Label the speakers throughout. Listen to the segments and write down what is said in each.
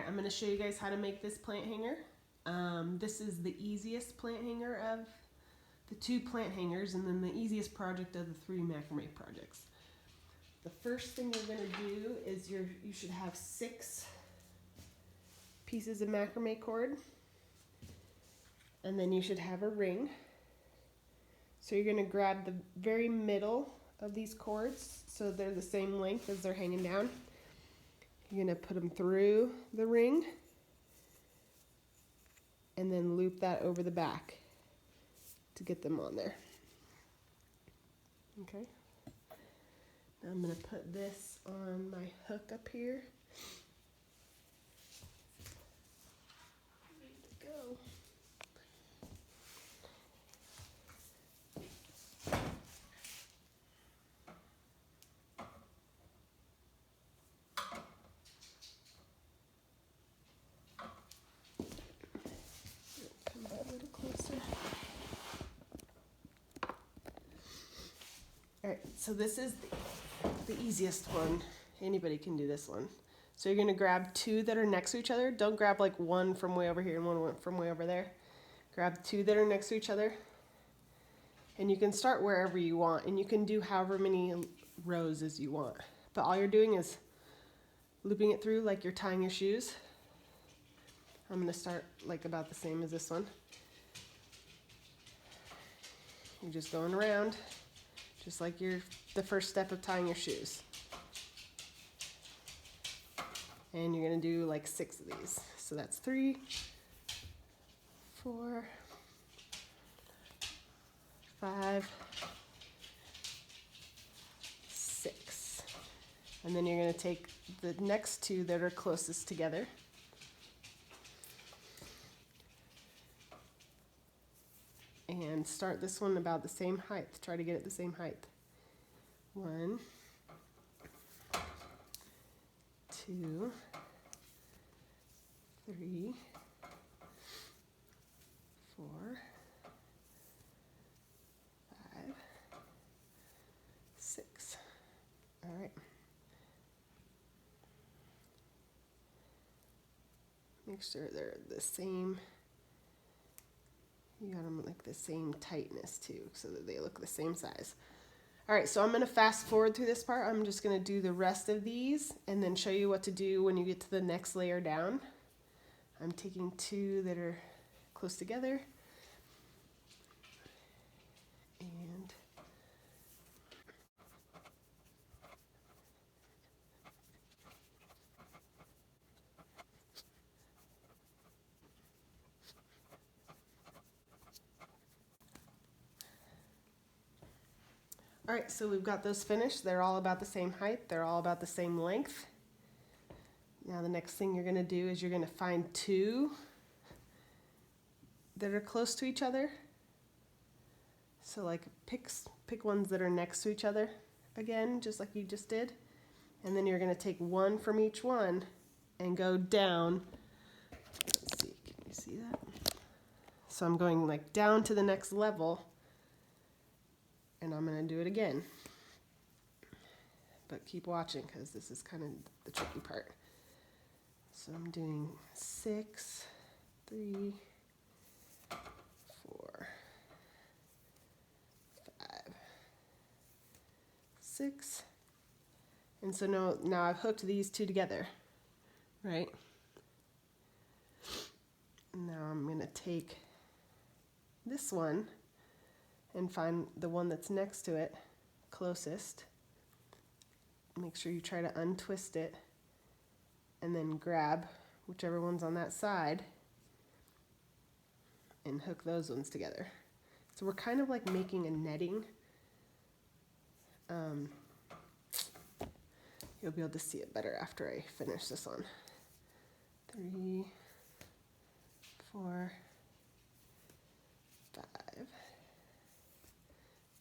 Speaker 1: I'm going to show you guys how to make this plant hanger. This is the easiest plant hanger of the 2 plant hangers, and then the easiest project of the 3 macrame projects. The first thing you're going to do is you should have 6 pieces of macrame cord, and then you should have a ring. So you're going to grab the very middle of these cords so they're the same length as they're hanging down. You're going to put them through the ring and then loop that over the back to get them on there. Okay. Now I'm going to put this on my hook up here. Ready to go. Come back a little closer. Alright, so this is the easiest one. Anybody can do this one. So you're going to grab 2 that are next to each other. Don't grab like one from way over here and one from way over there. Grab 2 that are next to each other. And you can start wherever you want, and you can do however many rows as you want. But all you're doing is looping it through like you're tying your shoes. I'm going to start like about the same as this one. You're just going around, just like the first step of tying your shoes. And you're going to do like 6 of these. So that's 3, 4, 5, 6. And then you're going to take the next 2 that are closest together. And start this one about the same height. Try to get it the same height. 1, 2, 3, 4, 5, 6. All right. Make sure they're the same. You got them like the same tightness too, so that they look the same size. All right, so I'm going to fast forward through this part. I'm just going to do the rest of these and then show you what to do when you get to the next layer down. I'm taking 2 that are close together. And all right, so we've got those finished. They're all about the same height. They're all about the same length. Now the next thing you're going to do is you're going to find 2 that are close to each other. So like pick ones that are next to each other again, just like you just did. And then you're going to take 1 from each one and go down. Let's see, can you see that? So I'm going like down to the next level. And I'm going to do it again. But keep watching because this is kind of the tricky part. So I'm doing 6, 3, 4, 5, 6. And so now I've hooked these 2 together, right? Now I'm going to take this one and find the one that's next to it, closest. Make sure you try to untwist it and then grab whichever one's on that side and hook those ones together. So we're kind of like making a netting. You'll be able to see it better after I finish this one. 3, 4, 5,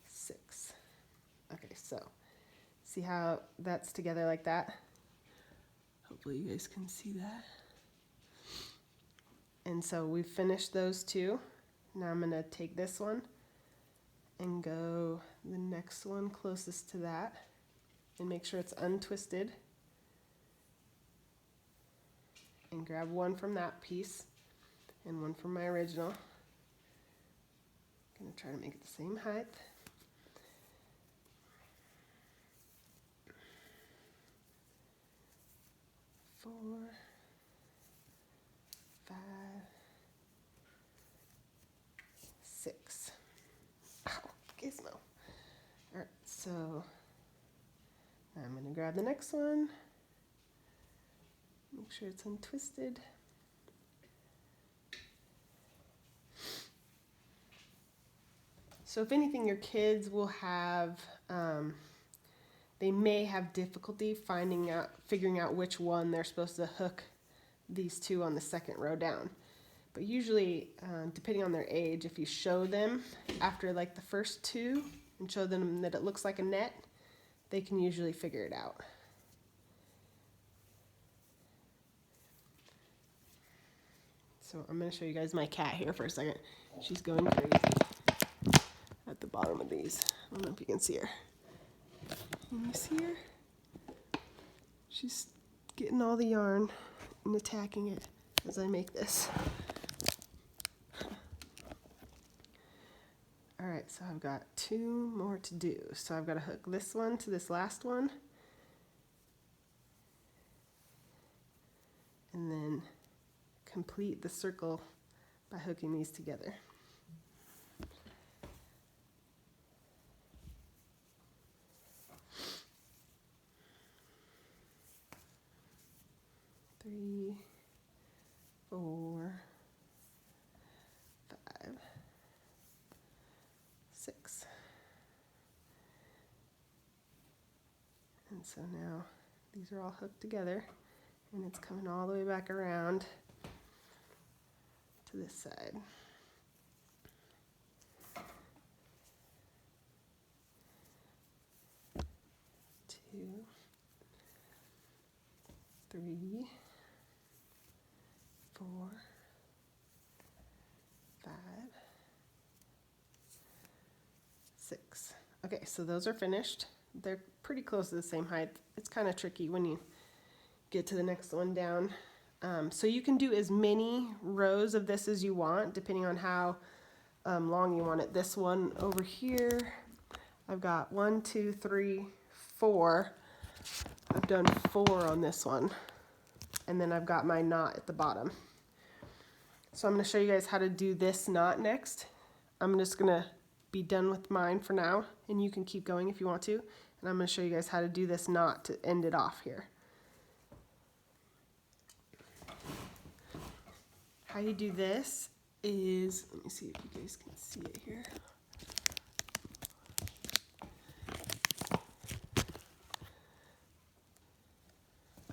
Speaker 1: 6. Okay, so see how that's together like that? Hopefully you guys can see that. And so we've finished those 2. Now I'm going to take this one and go the next one closest to that and make sure it's untwisted. and grab one from that piece and one from my original. I'm gonna try to make it the same height. Four, 5, 6. Ow, gizmo. All right, so now I'm gonna grab the next one. Make sure it's untwisted. So if anything, your kids will have, they may have difficulty figuring out which one they're supposed to hook these two on the second row down. But usually, depending on their age, if you show them after like the first two and show them that it looks like a net, they can usually figure it out. So I'm going to show you guys my cat here for a second. She's going crazy at the bottom of these. I don't know if you can see her. Can you see her? She's getting all the yarn and attacking it as I make this. All right, so I've got 2 more to do. So I've got to hook this one to this last one. And then complete the circle by hooking these together. Three, 4, 5, 6. And so now these are all hooked together, and it's coming all the way back around to this side. 2, 3, 4, 5, 6. Okay, so those are finished. They're pretty close to the same height. It's kind of tricky when you get to the next one down. So you can do as many rows of this as you want, depending on how long you want it. This one over here, I've got 1, 2, 3, 4. I've done 4 on this one. And then I've got my knot at the bottom. So I'm going to show you guys how to do this knot next. I'm just going to be done with mine for now, and you can keep going if you want to. And I'm going to show you guys how to do this knot to end it off here. How you do this is, let me see if you guys can see it here.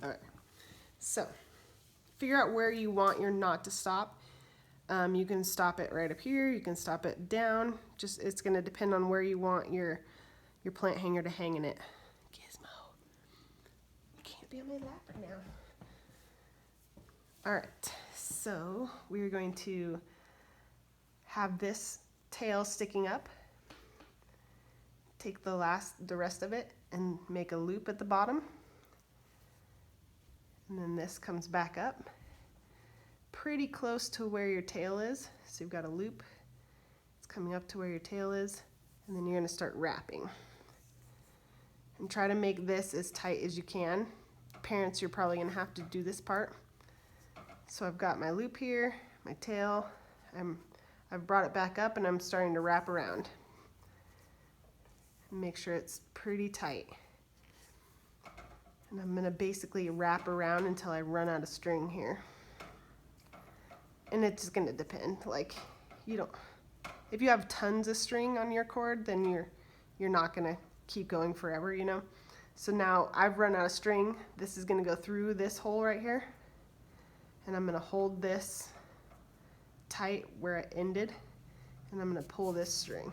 Speaker 1: All right, so figure out where you want your knot to stop. You can stop it right up here, you can stop it down. Just, it's going to depend on where you want your plant hanger to hang in it. Gizmo, you can't be on my lap right now. All right, so we're going to have this tail sticking up. Take the rest of it and make a loop at the bottom. And then this comes back up pretty close to where your tail is. So you've got a loop, it's coming up to where your tail is, and then you're going to start wrapping. And try to make this as tight as you can. Parents, you're probably going to have to do this part. So I've got my loop here, my tail, I've brought it back up and I'm starting to wrap around. Make sure it's pretty tight. And I'm going to basically wrap around until I run out of string here. And it's just going to depend. Like, if you have tons of string on your cord, then you're not going to keep going forever, you know. So now I've run out of string. This is going to go through this hole right here. And I'm going to hold this tight where it ended. And I'm going to pull this string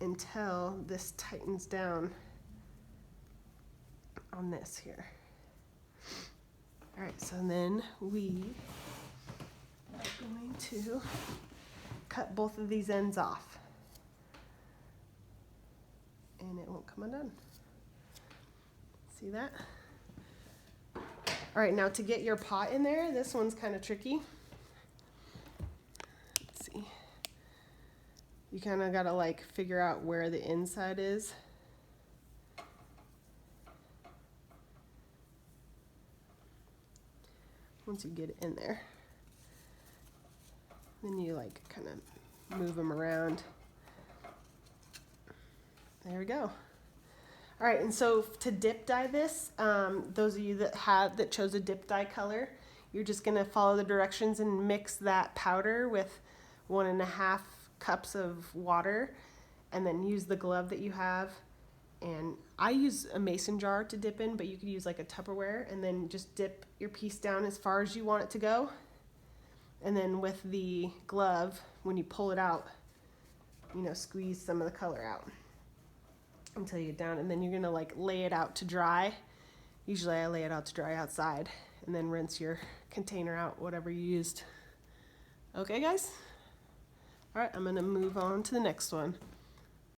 Speaker 1: until this tightens down on this here. All right, so then we are going to cut both of these ends off. And it won't come undone. See that? All right, now to get your pot in there, this one's kind of tricky. Let's see. You kind of got to like figure out where the inside is. Once you get it in there, then you like kind of move them around. There we go. All right, and so to dip dye this, those of you that chose a dip dye color, you're just gonna follow the directions and mix that powder with 1.5 cups of water, and then use the glove that you have. And I use a mason jar to dip in, but you could use like a Tupperware, and then just dip your piece down as far as you want it to go. And then with the glove, when you pull it out, you know, squeeze some of the color out until you get down, and then you're gonna like lay it out to dry. Usually I lay it out to dry outside, and then rinse your container out, whatever you used. Okay guys? All right, I'm gonna move on to the next one.